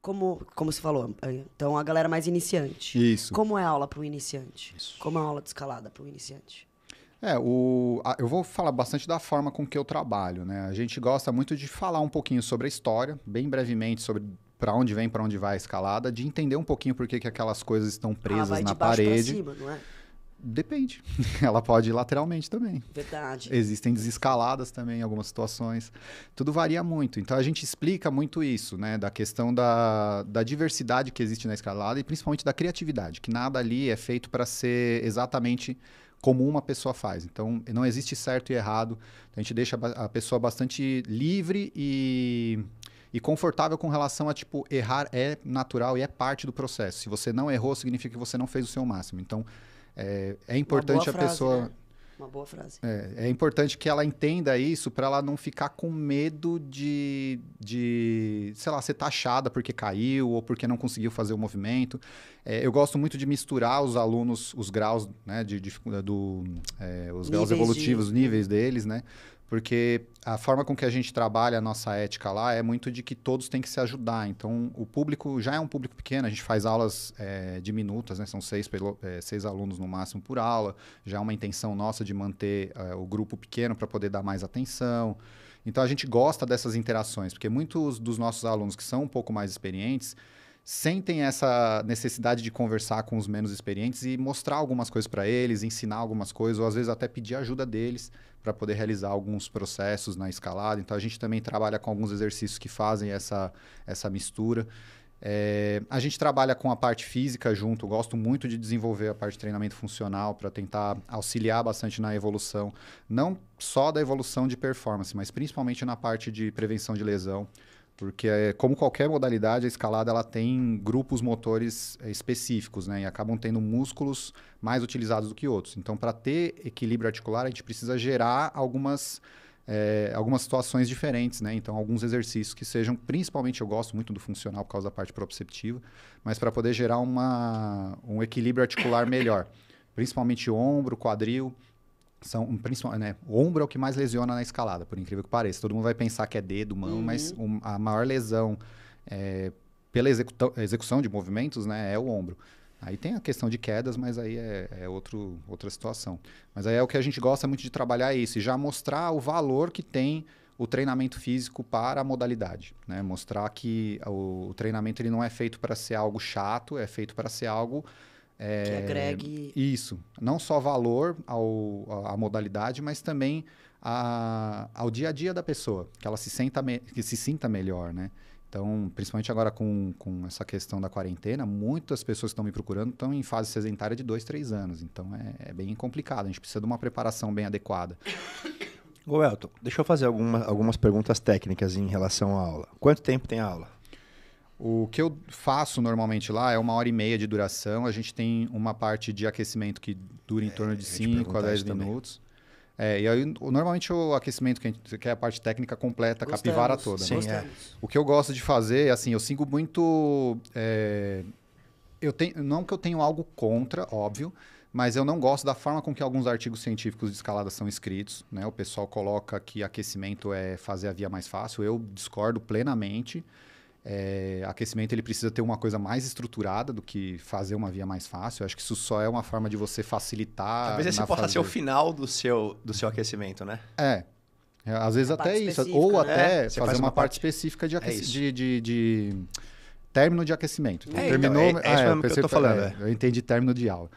Como você falou, então a galera mais iniciante. Isso. Como é a aula para um iniciante? Isso. Como é a aula de escalada para um iniciante? Eu vou falar bastante da forma com que eu trabalho, né? A gente gosta muito de falar um pouquinho sobre a história, bem brevemente, sobre para onde vem, para onde vai a escalada, de entender um pouquinho por que aquelas coisas estão presas vai na de baixo parede. pra cima, não é? Depende. Ela pode ir lateralmente também. Verdade. Existem desescaladas também em algumas situações. Tudo varia muito. Então, a gente explica muito isso, né? Da questão da diversidade que existe na escalada e principalmente da criatividade, que nada ali é feito para ser exatamente como uma pessoa faz. Então, não existe certo e errado. A gente deixa a pessoa bastante livre e confortável com relação a, tipo, errar é natural e é parte do processo. Se você não errou, significa que você não fez o seu máximo. Então, é importante a pessoa... Né? Uma boa frase. É importante que ela entenda isso para ela não ficar com medo de, sei lá, ser taxada porque caiu ou porque não conseguiu fazer o movimento. Eu gosto muito de misturar os alunos, os graus, né, os graus evolutivos, os níveis deles, né? Porque a forma com que a gente trabalha a nossa ética lá é muito de que todos têm que se ajudar. Então, o público já é um público pequeno, a gente faz aulas diminutas, né? São 6 alunos no máximo por aula. Já é uma intenção nossa de manter o grupo pequeno para poder dar mais atenção. Então, a gente gosta dessas interações, porque muitos dos nossos alunos que são um pouco mais experientes sentem essa necessidade de conversar com os menos experientes e mostrar algumas coisas para eles, ensinar algumas coisas, ou às vezes até pedir ajuda deles para poder realizar alguns processos na escalada. Então, a gente também trabalha com alguns exercícios que fazem essa mistura. A gente trabalha com a parte física junto. Gosto muito de desenvolver a parte de treinamento funcional para tentar auxiliar bastante na evolução, não só da evolução de performance, mas principalmente na parte de prevenção de lesão. Porque, como qualquer modalidade, a escalada ela tem grupos motores específicos, né? E acabam tendo músculos mais utilizados do que outros. Então, para ter equilíbrio articular, a gente precisa gerar algumas situações diferentes, né? Então, alguns exercícios que sejam... Principalmente, eu gosto muito do funcional por causa da parte proprioceptiva, mas para poder gerar um equilíbrio articular melhor. Principalmente ombro, quadril... né? O ombro é o que mais lesiona na escalada, por incrível que pareça. Todo mundo vai pensar que é dedo, mão, mas a maior lesão pela execução de movimentos, né, é o ombro. Aí tem a questão de quedas, mas aí é outra situação. Mas aí é o que a gente gosta muito de trabalhar isso, e já mostrar o valor que tem o treinamento físico para a modalidade, né? Mostrar que o treinamento ele não é feito para ser algo chato, é feito para ser algo... que agregue... Isso. Não só valor à modalidade, mas também ao dia a dia da pessoa. Que ela se sinta melhor, né? Então, principalmente agora com essa questão da quarentena, muitas pessoas que estão me procurando estão em fase sedentária de 2, 3 anos. Então, é bem complicado. A gente precisa de uma preparação bem adequada. Ô, Elton, deixa eu fazer algumas perguntas técnicas em relação à aula. Quanto tempo tem a aula? O que eu faço normalmente lá é 1h30 de duração. A gente tem uma parte de aquecimento que dura em torno de 5 a 10 minutos. E aí, normalmente o aquecimento que é a parte técnica completa, a capivara toda. Sim, O que eu gosto de fazer, assim, eu sigo muito... não que eu tenho algo contra, óbvio, mas eu não gosto da forma com que alguns artigos científicos de escalada são escritos, né? O pessoal coloca que aquecimento é fazer a via mais fácil. Eu discordo plenamente. Aquecimento ele precisa ter uma coisa mais estruturada do que fazer uma via mais fácil. Eu acho que isso só é uma forma de você facilitar. Talvez esse possa ser o final do seu aquecimento, né? Às vezes até isso. Ou até fazer uma parte específica de término de aquecimento. Então, terminou. Então, que eu tô falando. Eu entendi término de aula.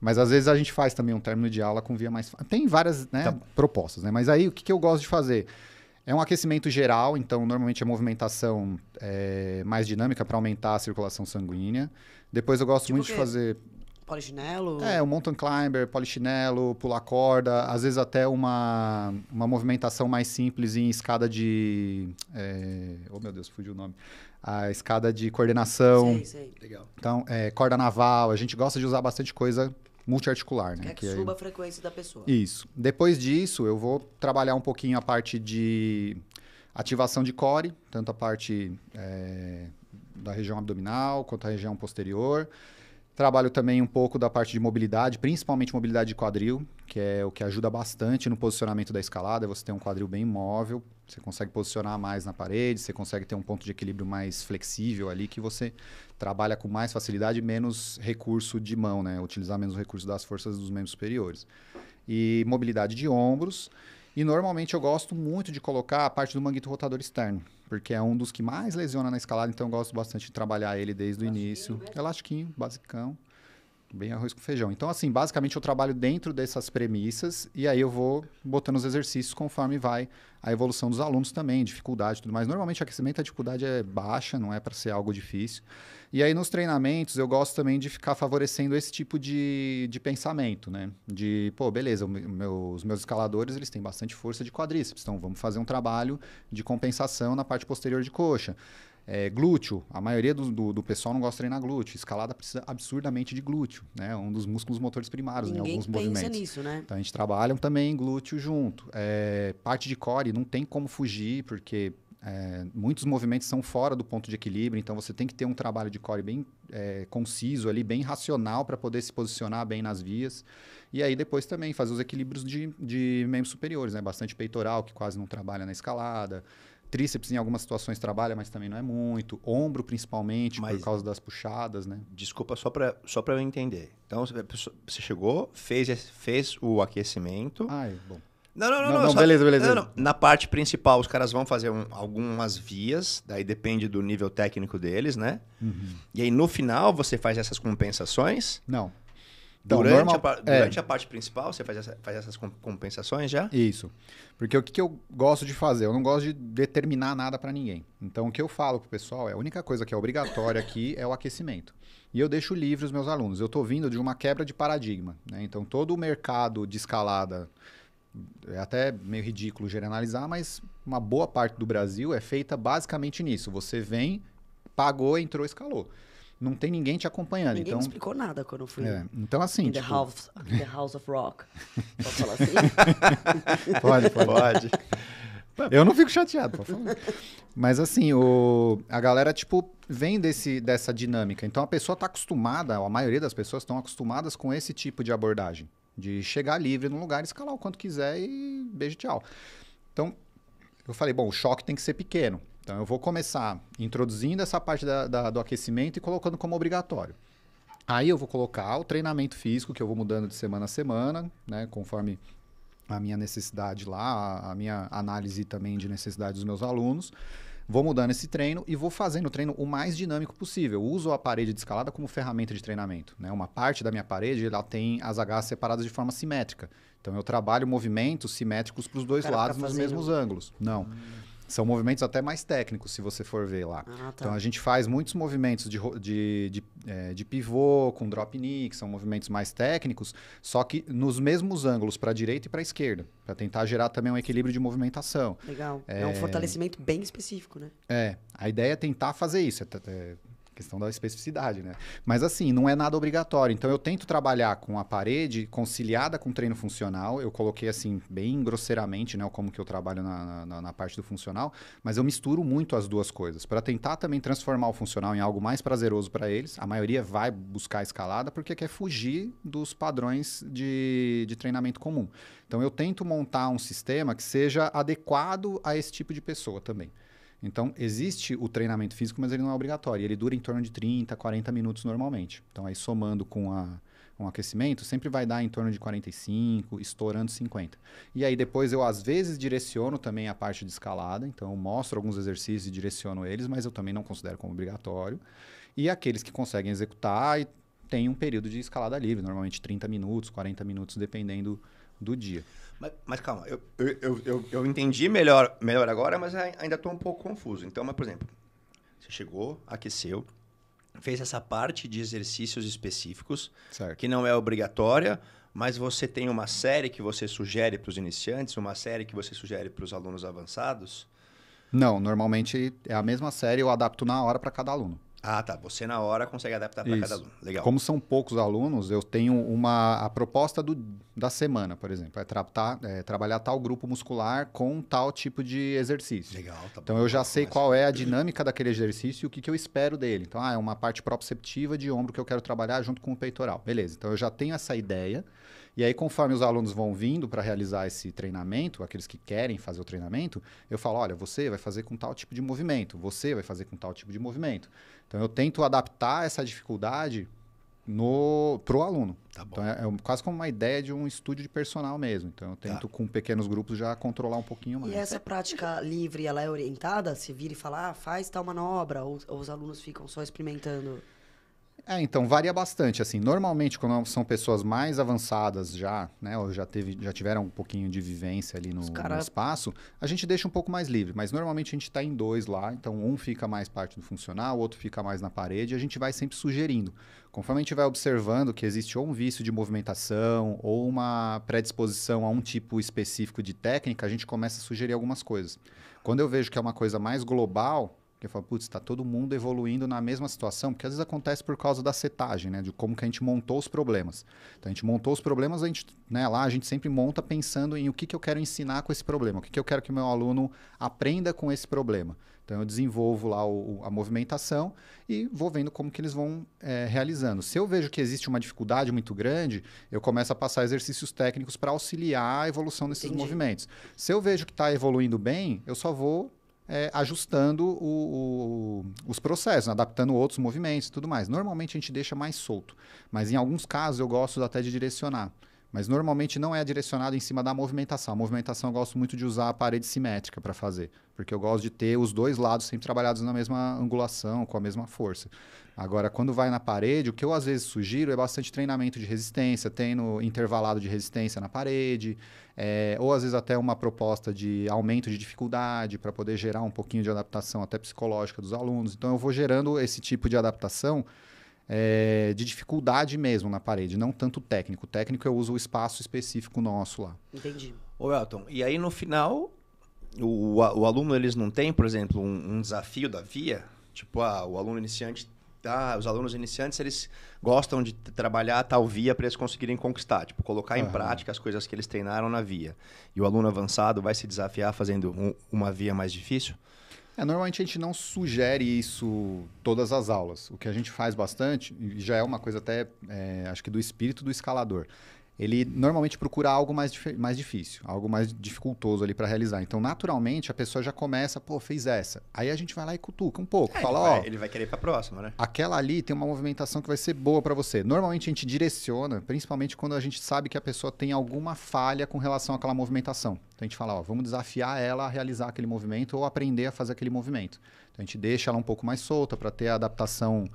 Mas às vezes a gente faz também um término de aula com via mais fácil. Tem várias propostas, né? Mas aí o que eu gosto de fazer? É um aquecimento geral, então normalmente é movimentação mais dinâmica para aumentar a circulação sanguínea. Depois eu gosto muito de fazer... Polichinelo? O mountain climber, polichinelo, pular corda. Às vezes até uma movimentação mais simples em escada de... Oh, meu Deus, fugiu o nome. A escada de coordenação. Sei. Legal. Então, corda naval. A gente gosta de usar bastante coisa multiarticular, né? Que suba a frequência da pessoa. Isso. Depois disso, eu vou trabalhar um pouquinho a parte de ativação de core, tanto a parte da região abdominal quanto a região posterior. Trabalho também um pouco da parte de mobilidade, principalmente mobilidade de quadril, que é o que ajuda bastante no posicionamento da escalada. Você tem um quadril bem móvel, você consegue posicionar mais na parede, você consegue ter um ponto de equilíbrio mais flexível ali, que você trabalha com mais facilidade e menos recurso de mão, né? Utilizar menos recurso das forças dos membros superiores. E mobilidade de ombros. E normalmente eu gosto muito de colocar a parte do manguito rotador externo, porque é um dos que mais lesiona na escalada, então eu gosto bastante de trabalhar ele desde o início. Elastiquinho, basicão, bem arroz com feijão. Então, assim, basicamente eu trabalho dentro dessas premissas e aí eu vou botando os exercícios conforme vai a evolução dos alunos também, dificuldade e tudo mais. Normalmente, aquecimento, a dificuldade é baixa, não é para ser algo difícil. E aí, nos treinamentos, eu gosto também de ficar favorecendo esse tipo de pensamento, né? De, pô, beleza, os meus escaladores, eles têm bastante força de quadríceps, então vamos fazer um trabalho de compensação na parte posterior de coxa. Glúteo, a maioria do pessoal não gosta de treinar glúteo. Escalada precisa absurdamente de glúteo, né? Um dos músculos motores primários em alguns movimentos. Ninguém pensa nisso, né? Então a gente trabalha também glúteo junto. Parte de core não tem como fugir, porque muitos movimentos são fora do ponto de equilíbrio, então você tem que ter um trabalho de core bem conciso ali, bem racional para poder se posicionar bem nas vias. E aí depois também fazer os equilíbrios de membros superiores, né? Bastante peitoral, que quase não trabalha na escalada. Tríceps em algumas situações trabalha, mas também não é muito. Ombro, principalmente, por causa das puxadas, né? Desculpa, só para eu entender. Então, você chegou, fez o aquecimento. Bom. Não, beleza. Não. Na parte principal, os caras vão fazer algumas vias, daí depende do nível técnico deles, né? Uhum. E aí, no final, você faz essas compensações? Não. Então, durante a parte principal, você faz essas compensações já? Isso. Porque o que eu gosto de fazer? Eu não gosto de determinar nada para ninguém. Então, o que eu falo pro pessoal a única coisa que é obrigatória aqui é o aquecimento. E eu deixo livre os meus alunos. Eu estou vindo de uma quebra de paradigma, né? Então, todo o mercado de escalada, é até meio ridículo generalizar, mas uma boa parte do Brasil é feita basicamente nisso. Você vem, pagou, entrou, escalou. Não tem ninguém te acompanhando. Ninguém me explicou nada quando eu fui. Então, assim. In the house of Rock. Pode falar assim? Pode. Eu não fico chateado, pode falar. Mas, assim, a galera, vem dessa dinâmica. Então, a pessoa está acostumada, a maioria das pessoas estão acostumadas com esse tipo de abordagem. De chegar livre num lugar, escalar o quanto quiser e beijo, tchau. Então, eu falei, bom, o choque tem que ser pequeno. Então, eu vou começar introduzindo essa parte do aquecimento e colocando como obrigatório. Aí eu vou colocar o treinamento físico, que eu vou mudando de semana a semana, né, conforme a minha necessidade lá, a minha análise também de necessidade dos meus alunos. Vou mudando esse treino e vou fazendo o treino o mais dinâmico possível. Eu uso a parede de escalada como ferramenta de treinamento, né? Uma parte da minha parede ela tem as Hs separadas de forma simétrica. Então, eu trabalho movimentos simétricos para os dois lados nos mesmos ângulos. Não. São movimentos até mais técnicos, se você for ver lá. Tá. Então, a gente faz muitos movimentos de pivô, com drop knee, que são movimentos mais técnicos, só que nos mesmos ângulos, para a direita e para a esquerda, para tentar gerar também um equilíbrio de movimentação. Legal. É um fortalecimento bem específico, né? A ideia é tentar fazer isso. Questão da especificidade, né? Mas assim, não é nada obrigatório. Então, eu tento trabalhar com a parede conciliada com treino funcional. Eu coloquei assim, bem grosseiramente, né? Como que eu trabalho na parte do funcional. Mas eu misturo muito as duas coisas. Para tentar também transformar o funcional em algo mais prazeroso para eles. A maioria vai buscar a escalada porque quer fugir dos padrões de treinamento comum. Então, eu tento montar um sistema que seja adequado a esse tipo de pessoa também. Então, existe o treinamento físico, mas ele não é obrigatório. Ele dura em torno de 30, 40 minutos normalmente. Então, aí somando com um aquecimento, sempre vai dar em torno de 45, estourando 50. E aí depois eu, às vezes, direciono também a parte de escalada. Então, eu mostro alguns exercícios e direciono eles, mas eu também não considero como obrigatório. E aqueles que conseguem executar, tem um período de escalada livre, normalmente 30 minutos, 40 minutos, dependendo do dia. Mas calma, eu entendi melhor agora, mas ainda estou um pouco confuso. Então, por exemplo, você chegou, aqueceu, fez essa parte de exercícios específicos, certo, que não é obrigatória, mas você tem uma série que você sugere para os iniciantes, uma série que você sugere para os alunos avançados? Não, normalmente é a mesma série, eu adapto na hora para cada aluno. Ah, tá. Você na hora consegue adaptar para cada aluno. Legal. Como são poucos alunos, eu tenho a proposta da semana, por exemplo, trabalhar tal grupo muscular com tal tipo de exercício. Legal, tá bom. Então eu já sei qual é a dinâmica daquele exercício e o que eu espero dele. Então, é uma parte proprioceptiva de ombro que eu quero trabalhar junto com o peitoral. Beleza, então eu já tenho essa ideia. E aí, conforme os alunos vão vindo para realizar esse treinamento, aqueles que querem fazer o treinamento, eu falo, olha, você vai fazer com tal tipo de movimento, você vai fazer com tal tipo de movimento. Então, eu tento adaptar essa dificuldade para o aluno. Tá bom. Então, é quase como uma ideia de um estúdio de personal mesmo. Então, eu tento, com pequenos grupos, já controlar um pouquinho mais. E essa prática livre, ela é orientada? Se vira e fala, faz tal manobra, ou os alunos ficam só experimentando? Então, varia bastante, assim, normalmente quando são pessoas mais avançadas já, né, ou já tiveram um pouquinho de vivência ali no espaço, a gente deixa um pouco mais livre, mas normalmente a gente está em 2 lá, então um fica mais parte do funcional, o outro fica mais na parede, e a gente vai sempre sugerindo. Conforme a gente vai observando que existe ou um vício de movimentação, ou uma predisposição a um tipo específico de técnica, a gente começa a sugerir algumas coisas. Quando eu vejo que é uma coisa mais global, que eu falo, putz, está todo mundo evoluindo na mesma situação, porque às vezes acontece por causa da setagem, né? De como que a gente montou os problemas. Então, a gente montou os problemas, lá a gente sempre monta pensando em o que eu quero ensinar com esse problema, o que eu quero que o meu aluno aprenda com esse problema. Então, eu desenvolvo lá a movimentação e vou vendo como que eles vão realizando. Se eu vejo que existe uma dificuldade muito grande, eu começo a passar exercícios técnicos para auxiliar a evolução desses movimentos. Se eu vejo que está evoluindo bem, eu só vou ajustando os processos, adaptando outros movimentos e tudo mais. Normalmente a gente deixa mais solto, mas em alguns casos eu gosto até de direcionar. Mas normalmente não é direcionado em cima da movimentação. A movimentação eu gosto muito de usar a parede simétrica para fazer, porque eu gosto de ter os dois lados sempre trabalhados na mesma angulação, com a mesma força. Agora, quando vai na parede, o que eu às vezes sugiro é bastante treinamento de resistência, tendo intervalado de resistência na parede, ou às vezes até uma proposta de aumento de dificuldade para poder gerar um pouquinho de adaptação até psicológica dos alunos. Então, eu vou gerando esse tipo de adaptação de dificuldade mesmo na parede, não tanto técnico. O técnico eu uso o espaço específico nosso lá. Entendi. Ô, Elton, e aí no final, o aluno, eles não têm, por exemplo, um desafio da via? Tipo, o aluno iniciante... os alunos iniciantes, eles gostam de trabalhar tal via para eles conseguirem conquistar, tipo, colocar em prática as coisas que eles treinaram na via. E o aluno avançado vai se desafiar fazendo uma via mais difícil? Normalmente a gente não sugere isso todas as aulas. O que a gente faz bastante, e já é uma coisa até, acho que do espírito do escalador, ele normalmente procura algo mais difícil, algo mais dificultoso ali para realizar. Então, naturalmente, a pessoa já começa, fez essa. Aí a gente vai lá e cutuca um pouco, fala, ele vai querer ir para a próxima, né? Aquela ali tem uma movimentação que vai ser boa para você. Normalmente a gente direciona, principalmente quando a gente sabe que a pessoa tem alguma falha com relação àquela movimentação. Então, a gente fala, vamos desafiar ela a realizar aquele movimento ou aprender a fazer aquele movimento. Então, a gente deixa ela um pouco mais solta para ter a adaptação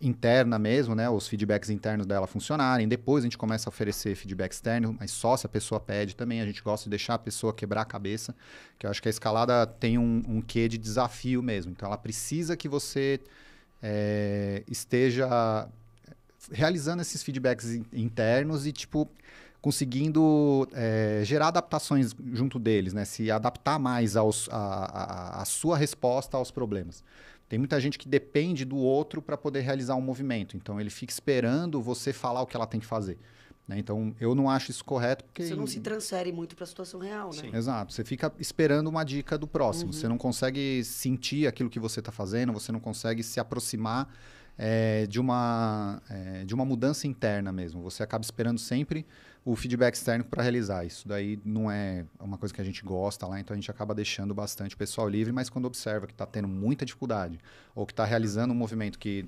interna mesmo, né? Os feedbacks internos dela funcionarem. Depois a gente começa a oferecer feedback externo, mas só se a pessoa pede também. A gente gosta de deixar a pessoa quebrar a cabeça, que eu acho que a escalada tem um quê de desafio mesmo. Então, ela precisa que você esteja realizando esses feedbacks internos e, conseguindo gerar adaptações junto deles, né? Se adaptar mais à sua resposta aos problemas. Tem muita gente que depende do outro para poder realizar um movimento. Então, ele fica esperando você falar o que ela tem que fazer. Né? Então, eu não acho isso correto. Porque você não se transfere muito para a situação real, né? Sim. Exato. Você fica esperando uma dica do próximo. Você não consegue sentir aquilo que você está fazendo, você não consegue se aproximar de uma mudança interna mesmo. Você acaba esperando sempre o feedback externo para realizar. Isso daí não é uma coisa que a gente gosta lá, então a gente acaba deixando bastante o pessoal livre, mas quando observa que está tendo muita dificuldade ou que está realizando um movimento que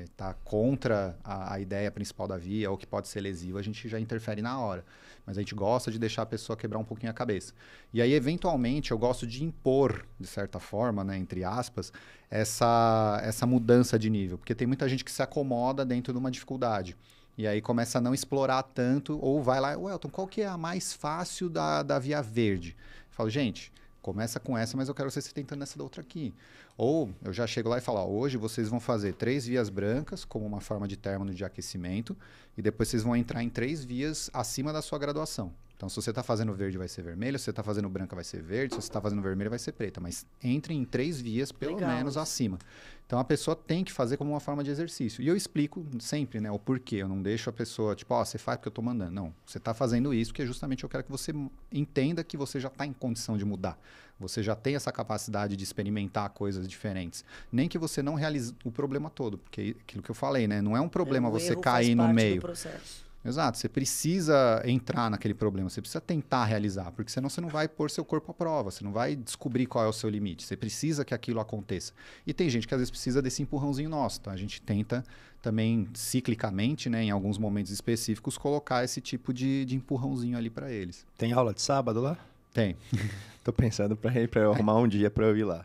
está contra a ideia principal da via ou que pode ser lesivo, a gente já interfere na hora. Mas a gente gosta de deixar a pessoa quebrar um pouquinho a cabeça. E aí, eventualmente, eu gosto de impor, de certa forma, né, entre aspas, essa mudança de nível. Porque tem muita gente que se acomoda dentro de uma dificuldade. E aí começa a não explorar tanto, ou vai lá, Elton, qual que é a mais fácil da via verde? Eu falo, gente, começa com essa, mas eu quero vocês tentando nessa da outra aqui. Ou eu já chego lá e falo, hoje vocês vão fazer 3 vias brancas, como uma forma de término de aquecimento, e depois vocês vão entrar em 3 vias acima da sua graduação. Então, se você está fazendo verde, vai ser vermelho. Se você está fazendo branca, vai ser verde. Se você está fazendo vermelho, vai ser preta. Mas entre em 3 vias, pelo menos, acima. Então, a pessoa tem que fazer como uma forma de exercício. E eu explico sempre, né, o porquê. Eu não deixo a pessoa, tipo, você faz porque eu estou mandando. Não, você está fazendo isso porque justamente eu quero que você entenda que você já está em condição de mudar. Você já tem essa capacidade de experimentar coisas diferentes. Nem que você não realize o problema todo. Porque aquilo que eu falei, né? Não é um problema você cair no meio. Exato, você precisa entrar naquele problema, você precisa tentar realizar, porque senão você não vai pôr seu corpo à prova, você não vai descobrir qual é o seu limite, você precisa que aquilo aconteça. E tem gente que às vezes precisa desse empurrãozinho nosso, então a gente tenta também ciclicamente, né, em alguns momentos específicos, colocar esse tipo de empurrãozinho ali para eles. Tem aula de sábado lá? Tem. Tô pensando para eu arrumar um dia para eu ir lá.